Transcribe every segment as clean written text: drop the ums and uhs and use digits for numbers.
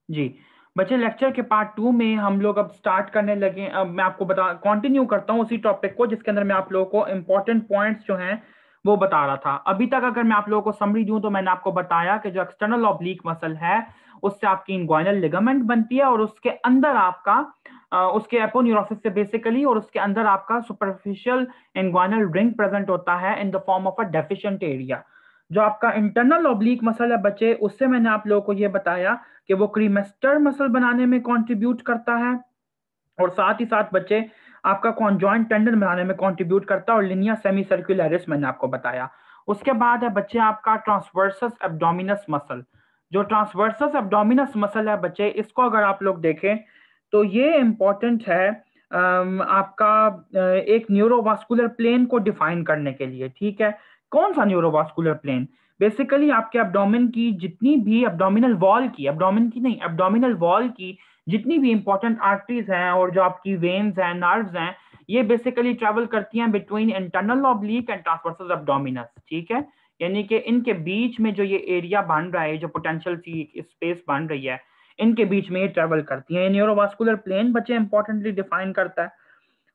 जी बच्चे, लेक्चर के पार्ट 2 में हम लोग अब स्टार्ट करने लगे। अब मैं आपको बता कंटिन्यू करता हूँ उसी टॉपिक को जिसके अंदर मैं आप लोगों को इंपॉर्टेंट पॉइंट्स जो हैं वो बता रहा था। अभी तक अगर मैं आप लोगों को समरी दूं तो मैंने आपको बताया कि जो एक्सटर्नल ऑब्लिक मसल है उससे आपकी इंग्वाइनल लिगामेंट बनती है, और उसके अंदर आपका उसके एपोन्यूरोसिस से बेसिकली, और उसके अंदर आपका सुपरफिशियल इंग्वाइनल रिंग प्रेजेंट होता है in the form of a deficient area. जो आपका इंटरनल ऑब्लिक मसल है बच्चे, उससे मैंने आप लोगों को ये बताया कि वो क्रीमेस्टर मसल बनाने में कंट्रीब्यूट करता है, और साथ ही साथ बच्चे आपका कॉन्जॉइंट टेंडन बनाने में कंट्रीब्यूट करता है, और लिनिया सेमी सर्कुलरिस मैंने आपको बताया। उसके बाद है बच्चे आपका ट्रांसवर्सस एब्डोमिनस मसल। जो ट्रांसवर्सस एब्डोमिनस मसल है बच्चे, इसको अगर आप लोग देखें तो ये इंपॉर्टेंट है आपका एक न्यूरोवास्कुलर प्लेन को डिफाइन करने के लिए। ठीक है, कौन सा न्यूरोवास्कुलर प्लेन? बेसिकली आपके एब्डोमेन की जितनी भी एब्डोमिनल वॉल की, एब्डोमेन की नहीं, एब्डोमिनल वॉल की जितनी भी इंपॉर्टेंट आर्टरीज हैं और जो आपकी वेन्स हैं, नर्व्स हैं, ये बेसिकली ट्रेवल करती हैं between internal oblique and transversal abdominis. ठीक है, यानी कि इनके बीच में जो ये एरिया बन रहा है, जो पोटेंशियल सी स्पेस बन रही है, इनके बीच में ये ट्रेवल करती हैं। ये न्यूरोवास्कुलर प्लेन बच्चे इंपॉर्टेंटली डिफाइन करता है।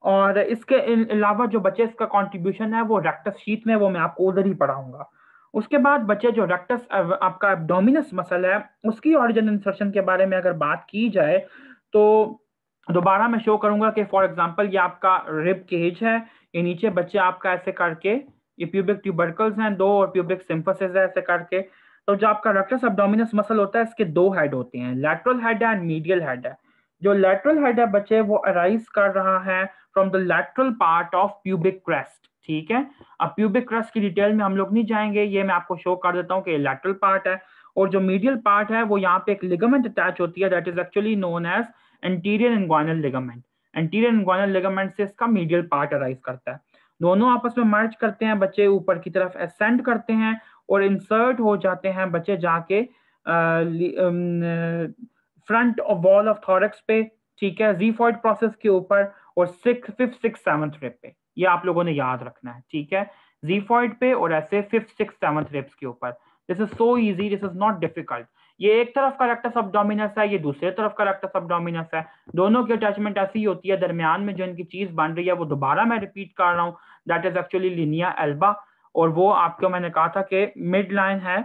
और इसके अलावा जो बच्चे इसका कंट्रीब्यूशन है वो रेक्टस शीथ में, वो मैं आपको उधर ही पढ़ाऊंगा। उसके बाद बच्चे जो रेक्टस आपका एब्डोमिनस मसल है उसकी ऑरिजिन इंसर्शन के बारे में अगर बात की जाए तो दोबारा मैं शो करूंगा कि फॉर एग्जांपल ये आपका रिब केज है, ये नीचे बच्चे आपका ऐसे करके, ये प्यूबिक ट्यूबरकल्स हैं दो और प्यूबिक सिम्फसिस है ऐसे करके। तो जो आपका रेक्टस एब्डोमिनस मसल होता है इसके दो हेड होते हैं, लैटरल हेड है एंड मीडियल हेड है। जो लैटरल हेड है बच्चे वो अराइज कर रहा है from the lateral part of pubic crest. ठीक है, अब प्यूबिक क्रस्ट की डिटेल में हम लोग नहीं जाएंगे, ये मैं आपको शो कर देता हूँ कि लैटरल पार्ट है। और जो मीडियल पार्ट है वो यहाँ पे एक लिगामेंट अटैच होती है, that is actually known as anterior inguinal ligament. Anterior inguinal ligament से इसका मीडियल पार्ट अराइज करता है। दोनों आपस में मर्ज करते हैं बच्चे, ऊपर की तरफ असेंड करते हैं और इंसर्ट हो जाते हैं बच्चे जाके front of wall of thorax पे। ठीक है, जीफॉइड प्रोसेस के ऊपर और फिफ्थ सिक्स सेवंथ रिब पे, ये आप लोगों ने याद रखना है। ठीक है, जीफॉइड पे और ऐसे फिफ्थ सिक्स सेवंथ रिब्स के ऊपर। This is so easy, this is not difficult. ये एक तरफ का रेक्टस एब्डोमिनस है, ये दूसरे तरफ का रेक्टस एब्डोमिनस है। दोनों की अटैचमेंट ऐसी होती है, दरमियान में जो इनकी चीज बन रही है वो दोबारा मैं रिपीट कर रहा हूँ, दैट इज एक्चुअली लिनिया एल्बा। और वो आपको मैंने कहा था कि मिड लाइन है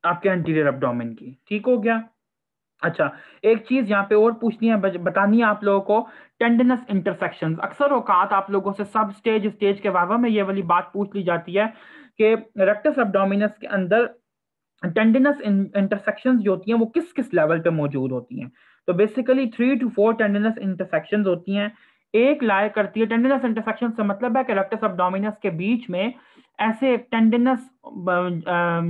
आपके एंटीरियर एब्डोमेन की। ठीक हो गया? अच्छा, एक चीज यहाँ पे और पूछनी है, बतानी है आप लोगों को, टेंडनस इंटरसेक्शन। अक्सर औकात आप लोगों से सब स्टेज के वावा में ये वाली बात पूछ ली जाती है कि रेक्टस एब्डोमिनस के अंदर टेंडनस इंटरसेक्शंस जो होती हैं वो किस किस लेवल पे मौजूद होती हैं। तो बेसिकली 3 to 4 टेंडनस इंटरसेक्शंस होती हैं। एक लाया करती है, टेंडनस इंटरसेक्शन से मतलब है कि रेक्टस एब्डोमिनस के बीच में ऐसे टेंडनस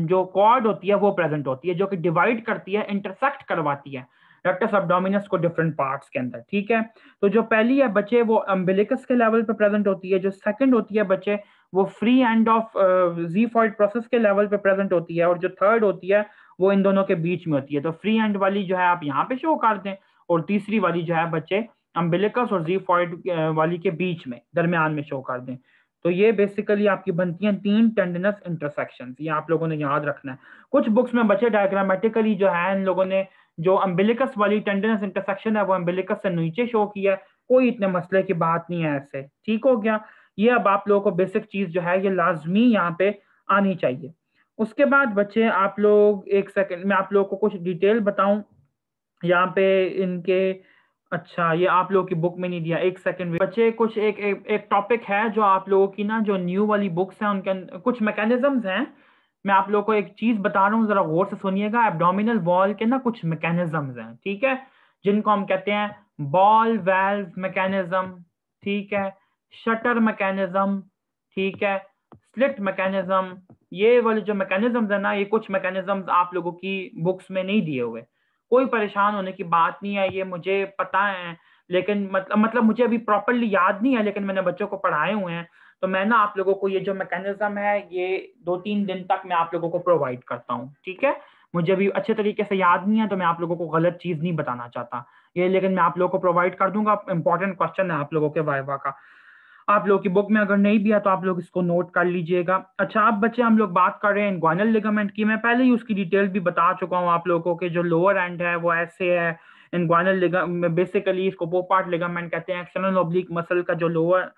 जो कॉर्ड होती है वो प्रेजेंट होती है, जो कि डिवाइड करती है, इंटरसेक्ट करवाती है रेक्टस एब्डोमिनस को डिफरेंट पार्ट्स के अंदर। ठीक है, तो जो पहली है बच्चे वो अम्बिलिकस के लेवल पे प्रेजेंट होती है, जो सेकंड होती है बच्चे वो free end of xiphoid process के लेवल पे प्रेजेंट होती है, और जो थर्ड होती है वो इन दोनों के बीच में होती है। तो फ्री एंड वाली जो है आप यहाँ पे शो कर दें, और तीसरी वाली जो है बच्चे अम्बिलिकस और जीफॉइड वाली के बीच में दरमियान में शो कर दें। तो ये बेसिकली आपकी बनती हैं 3 टेंडनस इंटरसेक्शंस, ये आप लोगों ने याद रखना है। कुछ बुक्स में बच्चे डायग्रामेटिकली जो है इन लोगों ने जो अम्बिलिकस वाली टेंडनस इंटरसेक्शन है वो अम्बिलिकस से नीचे शो किया है, कोई इतने मसले की बात नहीं है ऐसे। ठीक हो गया? ये अब आप लोगों को बेसिक चीज जो है ये लाजमी यहाँ पे आनी चाहिए। उसके बाद बच्चे आप लोग एक सेकंड में आप लोगों को कुछ डिटेल बताऊं यहाँ पे इनके। अच्छा, ये आप लोगों की बुक में नहीं दिया, एक सेकंड बच्चे। कुछ एक टॉपिक है जो आप लोगों की ना जो न्यू वाली बुक्स हैं उनके कुछ मैकेनिज्म्स हैं। मैं आप लोगों को एक चीज बता रहा हूँ, जरा गौर से सुनिएगा। एब्डोमिनल वॉल के ना कुछ मैकेनिज्म्स हैं, ठीक है, जिनको हम कहते हैं बॉल वैल्व मैकेनिज्म, ठीक है, शटर मैकेनिज्म, ठीक है, स्लिट मैकेनिज्म। ये वाले जो मैकेनिज्म्स है ना, ये कुछ मैकेनिज्म्स आप लोगों की बुक्स में नहीं दिए हुए। कोई परेशान होने की बात नहीं है, ये मुझे पता है, लेकिन मतलब मुझे अभी प्रॉपरली याद नहीं है, लेकिन मैंने बच्चों को पढ़ाए हुए हैं। तो मैं ना आप लोगों को ये जो मैकेनिज्म है ये 2-3 दिन तक मैं आप लोगों को प्रोवाइड करता हूँ। ठीक है, मुझे अभी अच्छे तरीके से याद नहीं है तो मैं आप लोगों को गलत चीज नहीं बताना चाहता ये, लेकिन मैं आप लोगों को प्रोवाइड कर दूंगा। इंपॉर्टेंट क्वेश्चन है आप लोगों के वाइवा का। आप लोग की बुक में अगर नहीं भी है तो आप लोग इसको नोट कर लीजिएगा। अच्छा, अब बच्चे हम लोग बात कर रहे हैं इंग्वाइनल लिगामेंट की। मैं पहले ही उसकी डिटेल भी बता चुका हूँ आप लोगों को कि जो लोअर एंड है वो ऐसे है। इंग्वाइनल लिगामेंट बेसिकली इसको पोपार्ट लिगामेंट कहते हैं। एक्सटर्नल ऑब्लिक मसल का जो लोअर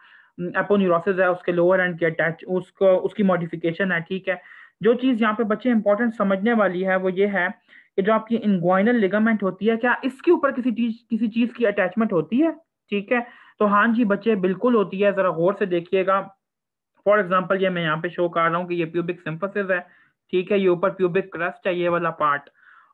एपोन्यूरोसिस है उसके लोअर एंड के अटैच उसको उसकी मॉडिफिकेशन है, ठीक है। जो चीज़ यहाँ पे बच्चे इंपॉर्टेंट समझने वाली है वो ये है कि जो आपकी इंग्वाइनल लिगामेंट होती है, क्या इसके ऊपर किसी चीज की अटैचमेंट होती है? ठीक है, तो हाँ जी बच्चे, बिल्कुल होती है। जरा गौर से देखिएगा। फॉर एग्जांपल ये मैं यहाँ पे शो कर रहा हूँ कि ये प्यूबिक सिंपसिस है, ठीक है। ये ऊपर प्यूबिक क्रस्ट है, ये वाला पार्ट,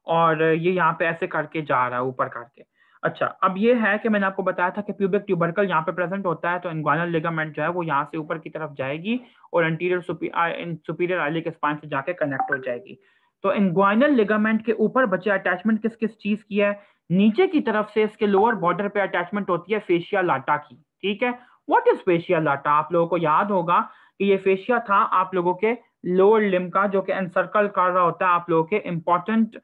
और ये यहाँ पे ऐसे करके जा रहा है ऊपर करके। अच्छा, अब ये है कि मैंने आपको बताया था कि प्यूबिक ट्यूबरकल यहाँ पे प्रेजेंट होता है, तो इंग्वाइनल लिगामेंट जो है वो यहाँ से ऊपर की तरफ जाएगी और एंटीरियर सुपीरियर आइलिक स्पाइन से जाके कनेक्ट हो जाएगी। तो इंग्वाइनल लिगामेंट के ऊपर बच्चे अटैचमेंट किस किस चीज की है? नीचे की तरफ से इसके लोअर बॉर्डर पे अटैचमेंट होती है फेशिया लाटा की, ठीक है। व्हाट इज फेशिया लाटा? आप लोगों को याद होगा कि ये फेशिया था आप लोगों के लोअर लिम्ब का, जो कि एनसर्कल कर रहा होता है आप लोगों के इंपॉर्टेंट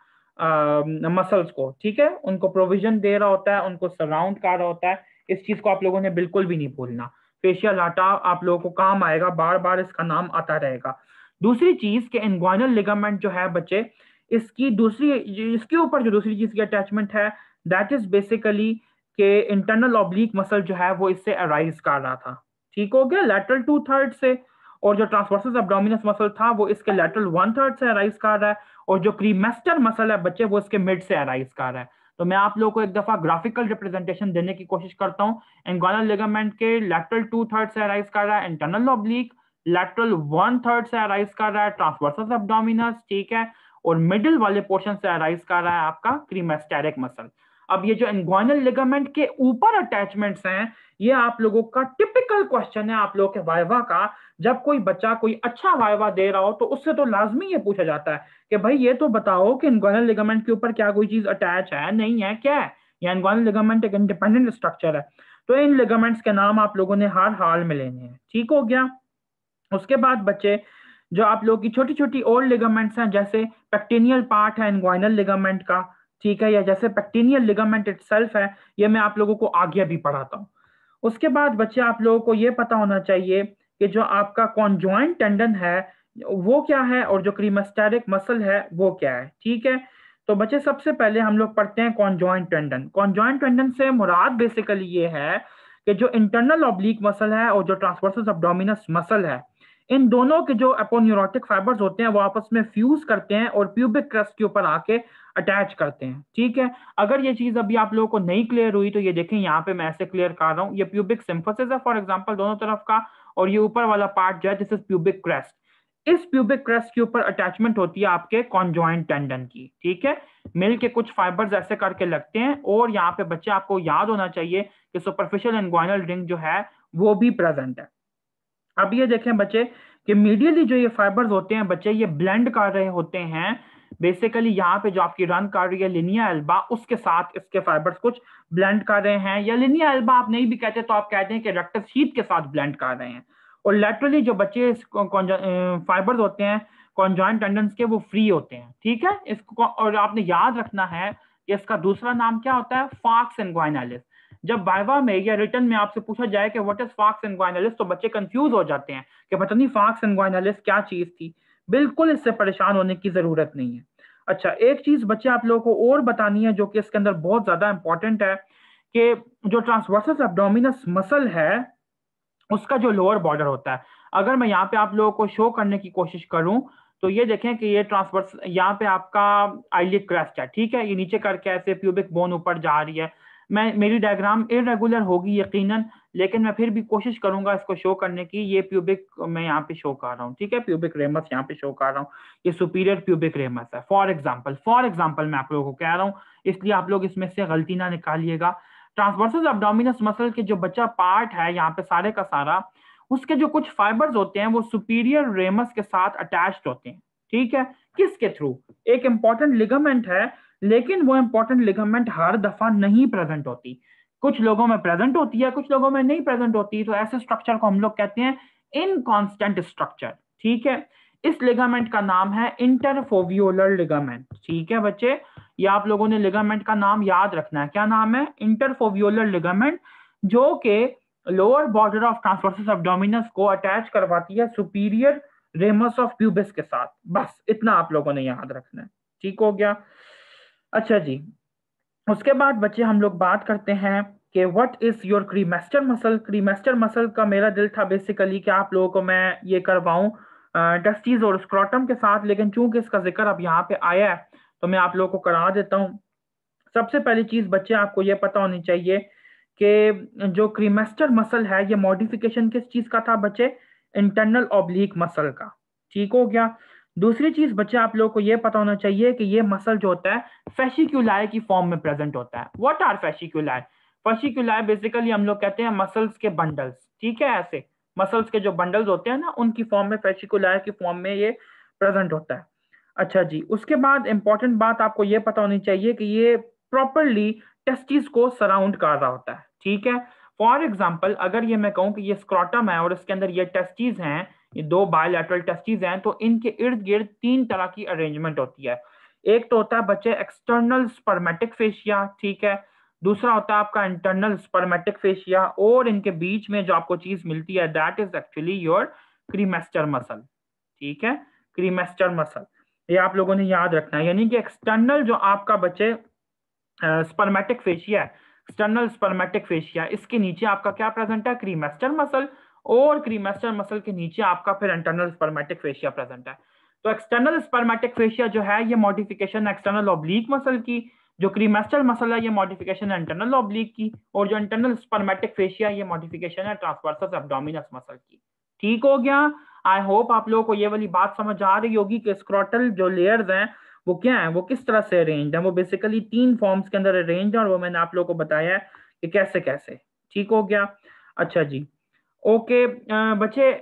मसल्स को, ठीक है। उनको प्रोविजन दे रहा होता है, उनको सराउंड कर रहा होता है। इस चीज को आप लोगों ने बिल्कुल भी नहीं भूलना। फेशियल लाटा आप लोगों को काम आएगा, बार बार इसका नाम आता रहेगा। दूसरी चीज के इंग्वाइनल लिगामेंट जो है बच्चे, इसकी दूसरी इसके ऊपर जो दूसरी चीज की अटैचमेंट है दैट इज बेसिकली के इंटरनल ऑब्लिक मसल जो है वो इससे अराइज कर रहा था, ठीक हो गया, लेटरल 2/3 से। और जो ट्रांसवर्सस एब्डोमिनस मसल था वो इसके लेटरल 1/3 से अराइज कर रहा है, और जो क्रीमेस्टर मसल है बच्चे वो इसके मिड से अराइज कर रहा है। तो मैं आप लोगों को एक दफा ग्राफिकल रिप्रेजेंटेशन देने की कोशिश करता हूँ। इंग्वाइनल लिगामेंट के लेटरल 2/3 से अराइज कर रहा है इंटरनल ऑब्लिक, लेटरल 1/3 से अराइज कर रहा है ट्रांसवर्सस एब्डोमिनस, ठीक है, और मिडिल वाले पोर्शन से अराइज कर रहा है आपका क्रीमेस्टेरिक मसल। अब ये जो इंग्वाइनल लिगामेंट के ऊपर अटैचमेंट्स हैं, ये आप लोगों का टिपिकल क्वेश्चन है आप लोगों के वाइवा का। जब कोई बच्चा कोई अच्छा वाइवा दे रहा हो तो उससे तो लाजमी ये पूछा जाता है कि भाई ये तो बताओ कि इंग्वाइनल लिगामेंट के ऊपर क्या कोई चीज अटैच है, नहीं है, क्या है? या इंग्वाइनल लिगामेंट एक इंडिपेंडेंट स्ट्रक्चर है? तो इन लिगामेंट्स के नाम आप लोगों ने हर हाल में लेने हैं, ठीक हो गया। उसके बाद बच्चे, जो आप लोग की छोटी छोटी और लिगामेंट्स हैं, जैसे पेक्टिनियल पार्ट है इंग्वाइनल लिगामेंट का, ठीक है, या जैसे पेक्टिनियल लिगामेंट इटसेल्फ है, ये मैं आप लोगों को आगे भी पढ़ाता हूँ। उसके बाद बच्चे आप लोगों को ये पता होना चाहिए कि जो आपका कॉन्जॉइंट टेंडन है वो क्या है, और जो क्रीमेस्टेरिक मसल है वो क्या है, ठीक है। तो बच्चे सबसे पहले हम लोग पढ़ते हैं कॉन्जॉइंट टेंडन। कॉन्जॉइंट टेंडन से मुराद बेसिकली ये है कि जो इंटरनल ऑब्लिक मसल है और जो ट्रांसवर्सस एब्डोमिनस मसल है, इन दोनों के जो अपोन्यूरोटिक फाइबर्स होते हैं वो आपस में फ्यूज करते हैं और प्यूबिक क्रस्ट के ऊपर आके अटैच करते हैं, ठीक है। अगर ये चीज अभी आप लोगों को नहीं क्लियर हुई तो ये देखें, यहाँ पे मैं ऐसे क्लियर कर रहा हूँ। ये प्यूबिक सिम्फसिस है फॉर एग्जांपल दोनों तरफ का, और ये ऊपर वाला पार्ट जो है दिस इज प्यूबिक क्रस्ट। इस प्यूबिक क्रस्ट के ऊपर अटैचमेंट होती है आपके कॉन्जॉइंट टेंडन की, ठीक है। मिल के कुछ फाइबर्स ऐसे करके लगते हैं, और यहाँ पे बच्चे आपको याद होना चाहिए कि सुपरफिशियल इंग्वाइनल रिंग जो है वो भी प्रेजेंट है। अब ये देखें बच्चे कि मीडियली जो ये फाइबर्स होते हैं बच्चे, ये ब्लेंड कर रहे होते हैं बेसिकली। यहाँ पे जो आपकी रन कर रही है लिनिया एल्बा, उसके साथ इसके फाइबर्स कुछ ब्लेंड कर रहे हैं, या लिनिया एल्बा आप नहीं भी कहते तो आप कहते हैं कि रेक्टस शीथ के साथ ब्लेंड कर रहे हैं। और लेटरली जो बच्चे फाइबर्स होते हैं कॉन्जॉइंट टेंडन्स के, वो फ्री होते हैं, ठीक है। इसको और आपने याद रखना है कि इसका दूसरा नाम क्या होता है, फार्क्स इंग्वाइनालिस। जब वाइवा में या रिटर्न में आपसे पूछा जाए कि व्हाट इज फार्क्स इंग्वाइनालिस, तो बच्चे कंफ्यूज हो जाते हैं कि पता नहीं फार्क्स इंग्वाइनालिस क्या चीज थी। बिल्कुल इससे परेशान होने की जरूरत नहीं है। अच्छा, एक चीज बच्चे आप लोगों को और बतानी है जो कि इसके अंदर बहुत ज्यादा इंपॉर्टेंट है, कि जो ट्रांसवर्सस एब्डोमिनस मसल है उसका जो लोअर बॉर्डर होता है, अगर मैं यहाँ पे आप लोगों को शो करने की कोशिश करूं तो ये देखें कि ये ट्रांसवर्स यहाँ पे आपका आईलिड क्रेस्ट है, ठीक है। ये नीचे करके ऐसे प्यूबिक बोन ऊपर जा रही है। मेरी डायग्राम इरेगुलर होगी यकीनन, लेकिन मैं फिर भी कोशिश करूंगा इसको शो करने की। ये प्यूबिक मैं यहाँ पे शो कर रहा हूँ, ठीक है, प्यूबिक रेमस यहाँ पे शो कर रहा हूँ। ये सुपीरियर प्यूबिक रेमस है फॉर एग्जाम्पल मैं आप लोगों को कह रहा हूँ, इसलिए आप लोग इसमें से गलती ना निकालिएगा। ट्रांसवर्सस एब्डोमिनस मसल के जो बच्चा पार्ट है यहाँ पे सारे का सारा, उसके जो कुछ फाइबर्स होते हैं वो सुपीरियर रेमस के साथ अटैच्ड होते हैं, ठीक है। किसके थ्रू? एक इंपॉर्टेंट लिगामेंट है, लेकिन वो इंपॉर्टेंट लिगामेंट हर दफा नहीं प्रेजेंट होती। कुछ लोगों में प्रेजेंट होती है, कुछ लोगों में नहीं प्रेजेंट होती। तो ऐसे स्ट्रक्चर को हम लोग कहते हैं इनकॉन्स्टेंट स्ट्रक्चर, ठीक है। इस लिगामेंट का नाम है इंटरफोवियोलर लिगामेंट, ठीक है बच्चे। ये आप लोगों ने लिगामेंट का नाम याद रखना है। क्या नाम है? इंटरफोवियोलर लिगामेंट, जो कि lower border of transversus abdominis को अटैच करवाती है सुपीरियर रेमस ऑफ प्यूबिस के साथ। बस इतना आप लोगों ने याद रखना है। ठीक हो गया। अच्छा जी, उसके बाद बच्चे हम लोग बात करते हैं कि what is your cremaster muscle. Cremaster muscle का मेरा दिल था बेसिकली कि आप लोगों को मैं ये करवाऊं टेस्टिस और स्क्रोटम के साथ, लेकिन चूंकि इसका जिक्र अब यहाँ पे आया है तो मैं आप लोगों को करा देता हूँ। सबसे पहली चीज बच्चे आपको ये पता होनी चाहिए कि जो क्रीमेस्टर मसल है ये मॉडिफिकेशन किस चीज का था बच्चे, इंटरनल ऑब्लिक मसल का। ठीक हो गया। दूसरी चीज बच्चे आप लोगों को ये पता होना चाहिए कि ये मसल जो होता है फेशिक्यूलाई की फॉर्म में प्रेजेंट होता है। What are fasciculi? Fasciculi basically हम लोग कहते हैं मसल्स के बंडल्स। ठीक है, ऐसे मसल्स के जो बंडल्स होते हैं ना उनकी फॉर्म में, फेशिक्यूलाई की फॉर्म में ये प्रेजेंट होता है। अच्छा जी, उसके बाद इंपॉर्टेंट बात आपको ये पता होनी चाहिए कि ये प्रॉपरली टेस्टिस को सराउंड कर रहा होता है। ठीक है। फॉर एग्जाम्पल अगर ये मैं कहूँ कि ये स्क्रॉटम है और इसके अंदर ये टेस्टिस हैं, ये दो बायलैटरल टेस्टिस हैं, तो इनके इर्द गिर्द तीन तरह की अरेंजमेंट होती है। एक तो होता है बच्चे एक्सटर्नल स्पर्मेटिक फेशिया। ठीक है। दूसरा होता है आपका इंटरनल स्पर्मेटिक फेशिया, और इनके बीच में जो आपको चीज मिलती है that is actually your cremaster muscle. ठीक है, क्रीमेस्टर मसल ये आप लोगों ने याद रखना है। यानी कि एक्सटर्नल जो आपका बच्चे स्पर्मेटिक फेशिया है, एक्सटर्नल स्पर्मेटिक फेशिया, इसके नीचे आपका क्या प्रेजेंट है, क्रीमेस्टर मसल, और क्रीमेस्टर मसल के नीचे आपका फिर इंटरनल स्पर्मेटिक फेशिया प्रेजेंट है। तो एक्सटर्नल स्पर्मेटिक फेशिया जो है ये मॉडिफिकेशन एक्सटर्नल ऑब्लिक मसल की, जो क्रीमेस्टर मसल है ये मॉडिफिकेशन है इंटरनल ऑब्लिक की, और जो इंटरनल स्पर्मेटिक फेशिया ये मॉडिफिकेशन है ट्रांसवर्सस एब्डोमिनस मसल की। ठीक हो गया। आई होप आप लोगों को ये वाली बात समझ आ रही होगी कि स्क्रोटल जो लेयर्स हैं वो क्या है, वो किस तरह से अरेंज है। वो बेसिकली तीन फॉर्म्स के अंदर अरेंज है और वो मैंने आप लोगों को बताया है कि कैसे कैसे। ठीक हो गया। अच्छा जी, ओके बच्चे,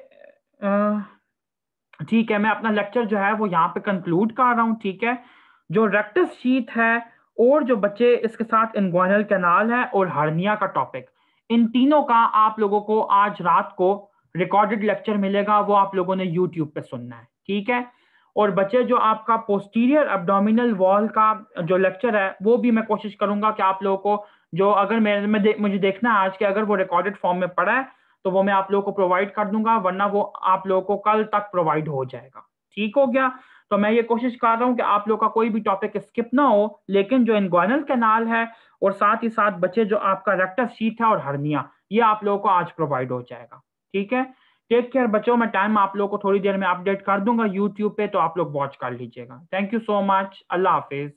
ठीक है, मैं अपना लेक्चर जो है वो यहाँ पे कंक्लूड कर रहा हूँ। ठीक है। जो रेक्टस शीथ है और जो बच्चे इसके साथ इन्ग्वाइनल कैनाल है और हर्निया का टॉपिक, इन तीनों का आप लोगों को आज रात को रिकॉर्डेड लेक्चर मिलेगा, वो आप लोगों ने यूट्यूब पे सुनना है। ठीक है। और बच्चे जो आपका पोस्टीरियर एब्डोमिनल वॉल का जो लेक्चर है वो भी मैं कोशिश करूंगा कि आप लोगों को, जो अगर मुझे देखना है आज के अगर वो रिकॉर्डेड फॉर्म में पड़ा है तो वो मैं आप लोगों को प्रोवाइड कर दूंगा, वरना वो आप लोगों को कल तक प्रोवाइड हो जाएगा। ठीक हो गया। तो मैं ये कोशिश कर रहा हूँ कि आप लोग का कोई भी टॉपिक स्किप ना हो, लेकिन जो इन्ग्वाइनल कैनाल है और साथ ही साथ बच्चे जो आपका रेक्टस शीथ है और हर्निया, ये आप लोगों को आज प्रोवाइड हो जाएगा। ठीक है। टेक केयर बच्चों, मैं टाइम आप लोगों को थोड़ी देर में अपडेट कर दूंगा यूट्यूब पे, तो आप लोग वॉच कर लीजिएगा। Thank you so much. Allah Hafiz.